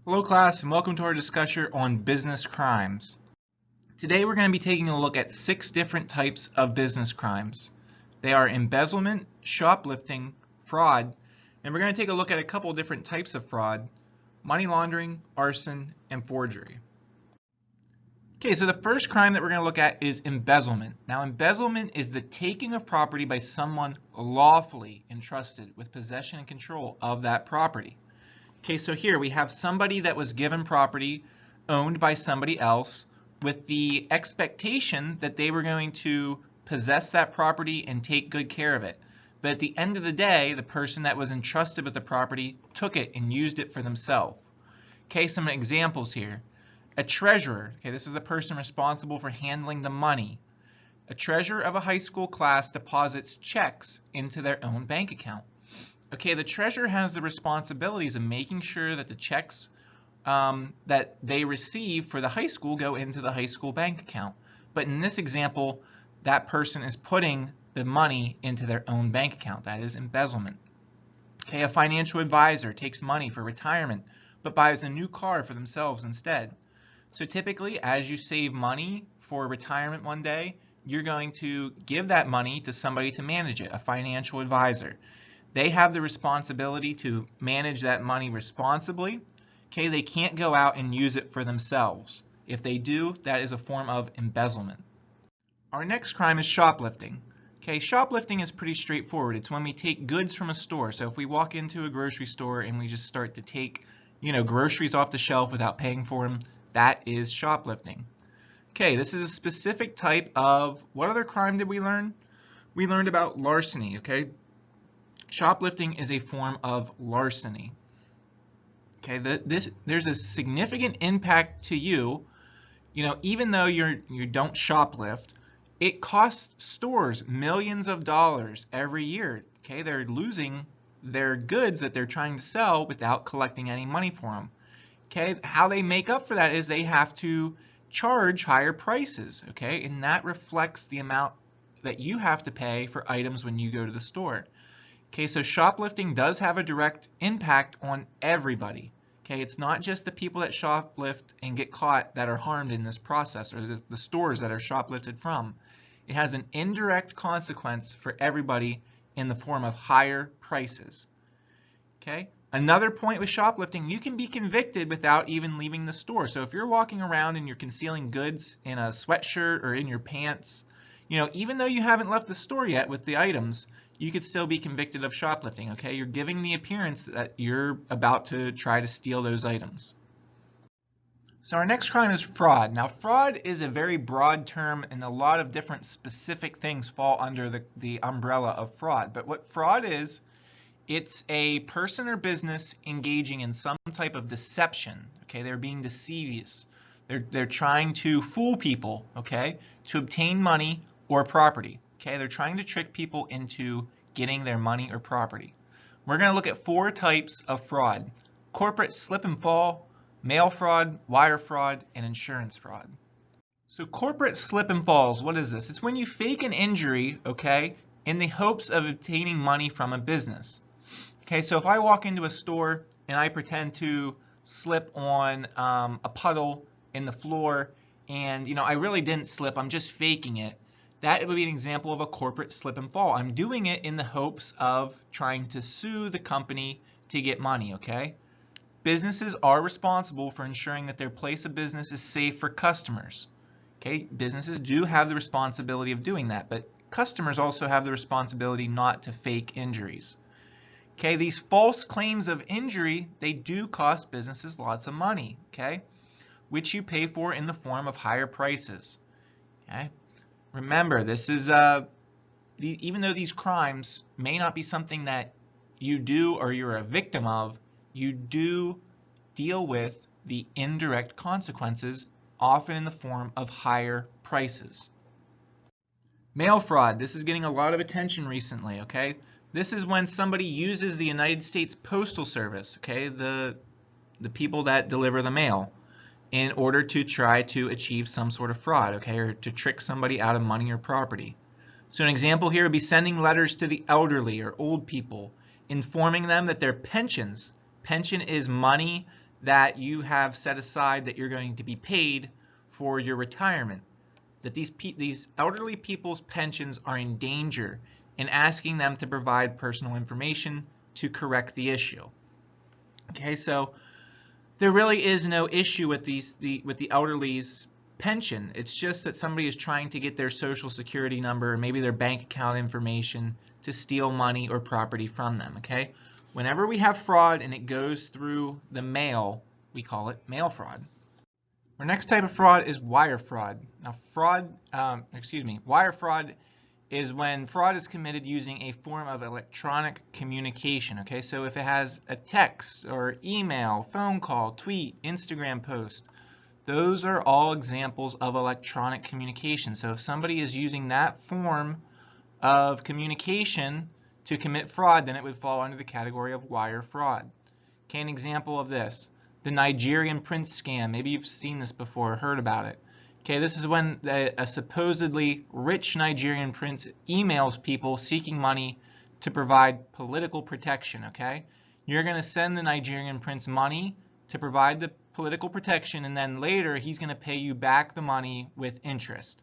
Hello class and welcome to our discussion on business crimes. Today we're going to be taking a look at 6 different types of business crimes. They are embezzlement, shoplifting, fraud, and we're going to take a look at a couple different types of fraud: money laundering, arson, and forgery. Okay, so the first crime that we're going to look at is embezzlement. Now, embezzlement is the taking of property by someone lawfully entrusted with possession and control of that property. Okay, so here we have somebody that was given property owned by somebody else with the expectation that they were going to possess that property and take good care of it. But at the end of the day, the person that was entrusted with the property took it and used it for themselves. Okay, some examples here. A treasurer, okay, this is the person responsible for handling the money. A treasurer of a high school class deposits checks into their own bank account. Okay, the treasurer has the responsibilities of making sure that the checks that they receive for the high school go into the high school bank account. But in this example, that person is putting the money into their own bank account. That is embezzlement. Okay, a financial advisor takes money for retirement but buys a new car for themselves instead. So typically, as you save money for retirement one day, you're going to give that money to somebody to manage it, a financial advisor. They have the responsibility to manage that money responsibly. Okay, they can't go out and use it for themselves. If they do, that is a form of embezzlement. Our next crime is shoplifting. Okay, shoplifting is pretty straightforward. It's when we take goods from a store. So if we walk into a grocery store and we just start to take, groceries off the shelf without paying for them, that is shoplifting. Okay, this is a specific type of, what other crime did we learn? We learned about larceny, okay? Shoplifting is a form of larceny. Okay, there's a significant impact to you. Even though you don't shoplift, it costs stores millions of dollars every year. Okay, they're losing their goods that they're trying to sell without collecting any money for them. Okay, how they make up for that is they have to charge higher prices. Okay, and that reflects the amount that you have to pay for items when you go to the store. Okay, so shoplifting does have a direct impact on everybody. Okay, it's not just the people that shoplift and get caught that are harmed in this process, or the stores that are shoplifted from. It has an indirect consequence for everybody in the form of higher prices. Okay, another point with shoplifting, you can be convicted without even leaving the store. So if you're walking around and you're concealing goods in a sweatshirt or in your pants, even though you haven't left the store yet with the items, you could still be convicted of shoplifting. Okay, you're giving the appearance that you're about to try to steal those items. So our next crime is fraud. Now, fraud is a very broad term, and a lot of different specific things fall under the umbrella of fraud. But what fraud is, it's a person or business engaging in some type of deception. Okay, they're being deceivious. They're trying to fool people, okay, to obtain money or property. Okay, they're trying to trick people into getting their money or property. We're going to look at 4 types of fraud: corporate slip and fall, mail fraud, wire fraud, and insurance fraud. So corporate slip and falls, what is this? It's when you fake an injury, okay, in the hopes of obtaining money from a business. Okay, so if I walk into a store and I pretend to slip on a puddle in the floor and, I really didn't slip, I'm just faking it, that would be an example of a corporate slip and fall. I'm doing it in the hopes of trying to sue the company to get money, okay? Businesses are responsible for ensuring that their place of business is safe for customers. Okay, businesses do have the responsibility of doing that, but customers also have the responsibility not to fake injuries. Okay, these false claims of injury, they do cost businesses lots of money, okay, which you pay for in the form of higher prices. Okay, remember, this is even though these crimes may not be something that you do or you're a victim of, you do deal with the indirect consequences, often in the form of higher prices. Mail fraud, this is getting a lot of attention recently, okay? This is when somebody uses the United States Postal Service, okay, the people that deliver the mail, in order to try to achieve some sort of fraud, okay, or to trick somebody out of money or property. So an example here would be sending letters to the elderly or old people, informing them that their pension is money that you have set aside that you're going to be paid for your retirement, that these elderly people's pensions are in danger, and asking them to provide personal information to correct the issue. Okay, so there really is no issue with the elderly's pension. It's just that somebody is trying to get their social security number or maybe their bank account information to steal money or property from them. Okay, whenever we have fraud and it goes through the mail, we call it mail fraud. Our next type of fraud is wire fraud. Now, wire fraud is when fraud is committed using a form of electronic communication. Okay, so if it has a text or email, phone call, tweet, Instagram post, those are all examples of electronic communication. So if somebody is using that form of communication to commit fraud, then it would fall under the category of wire fraud. Okay, an example of this, the Nigerian prince scam. Maybe you've seen this before or heard about it. Okay, this is when a supposedly rich Nigerian prince emails people seeking money to provide political protection. Okay, you're going to send the Nigerian prince money to provide the political protection, and then later he's going to pay you back the money with interest.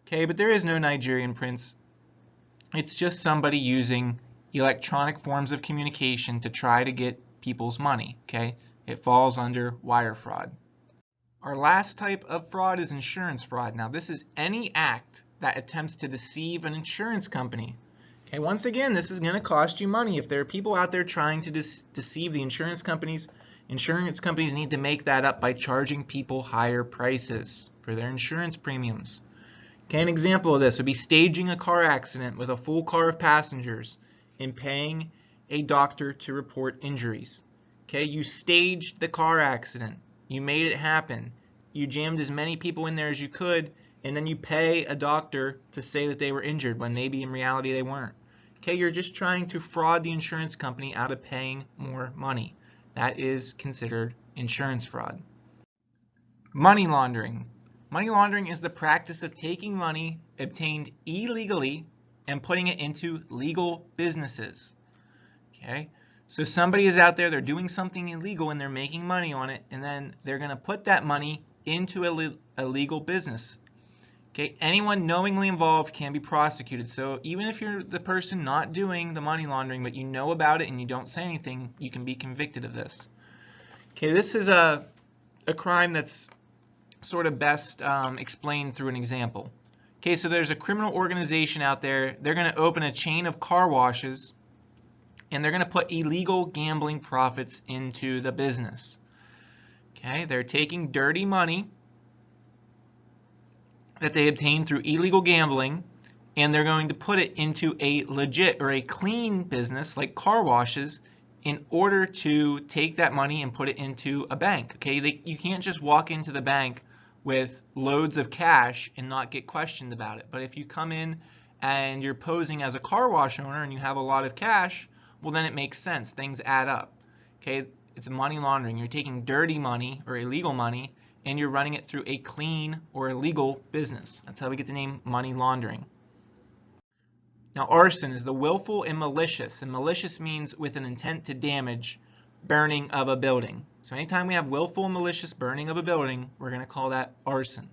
Okay, but there is no Nigerian prince. It's just somebody using electronic forms of communication to try to get people's money. Okay, it falls under wire fraud. Our last type of fraud is insurance fraud. Now, this is any act that attempts to deceive an insurance company. Okay, once again, this is going to cost you money. If there are people out there trying to deceive the insurance companies need to make that up by charging people higher prices for their insurance premiums. Okay, an example of this would be staging a car accident with a full car of passengers and paying a doctor to report injuries. Okay, you staged the car accident. You made it happen. You jammed as many people in there as you could, and then you pay a doctor to say that they were injured when maybe in reality they weren't. Okay, you're just trying to fraud the insurance company out of paying more money. That is considered insurance fraud. Money laundering. Money laundering is the practice of taking money obtained illegally and putting it into legal businesses. Okay, so somebody is out there, they're doing something illegal and they're making money on it, and then they're going to put that money into a legal business. Okay, anyone knowingly involved can be prosecuted. So even if you're the person not doing the money laundering, but you know about it and you don't say anything, you can be convicted of this. Okay, this is a crime that's sort of best explained through an example. Okay, so there's a criminal organization out there. They're going to open a chain of car washes, and they're going to put illegal gambling profits into the business. Okay, they're taking dirty money that they obtained through illegal gambling, and they're going to put it into a legit or a clean business like car washes in order to take that money and put it into a bank. Okay, you can't just walk into the bank with loads of cash and not get questioned about it. But if you come in and you're posing as a car wash owner and you have a lot of cash, well, then it makes sense. Things add up. Okay, it's money laundering. You're taking dirty money or illegal money and you're running it through a clean or illegal business. That's how we get the name money laundering. Now, arson is the willful and malicious means with an intent to damage, burning of a building. So anytime we have willful and malicious burning of a building, we're going to call that arson.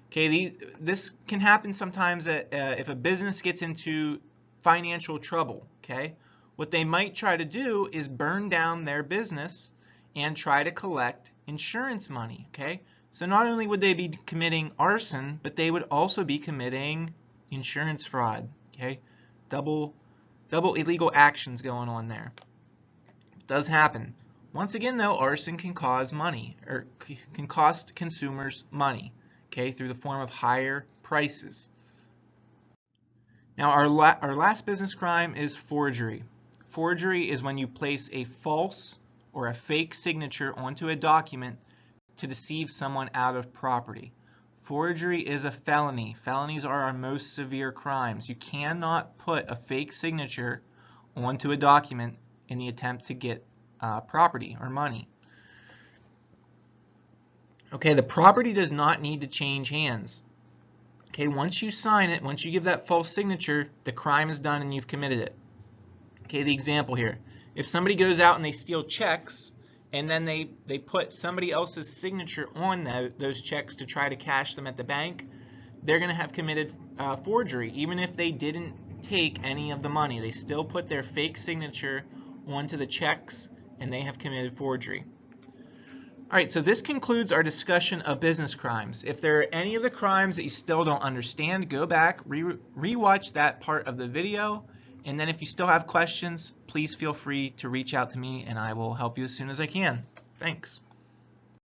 Okay, this can happen sometimes if a business gets into financial trouble. Okay, what they might try to do is burn down their business and try to collect insurance money. Okay, so not only would they be committing arson, but they would also be committing insurance fraud. Okay, double illegal actions going on there. It does happen. Once again, though, arson can cause money, or can cost consumers money, okay, through the form of higher prices. Now, our last business crime is forgery. Forgery is when you place a false or a fake signature onto a document to deceive someone out of property. Forgery is a felony. Felonies are our most severe crimes. You cannot put a fake signature onto a document in the attempt to get property or money. Okay, the property does not need to change hands. Okay, once you sign it, once you give that false signature, the crime is done and you've committed it. Okay, the example here. If somebody goes out and they steal checks and then they put somebody else's signature on those checks to try to cash them at the bank, they're going to have committed forgery. Even if they didn't take any of the money, they still put their fake signature onto the checks, and they have committed forgery. Alright, so this concludes our discussion of business crimes. If there are any of the crimes that you still don't understand, go back, re-watch that part of the video, and then if you still have questions, please feel free to reach out to me and I will help you as soon as I can. Thanks.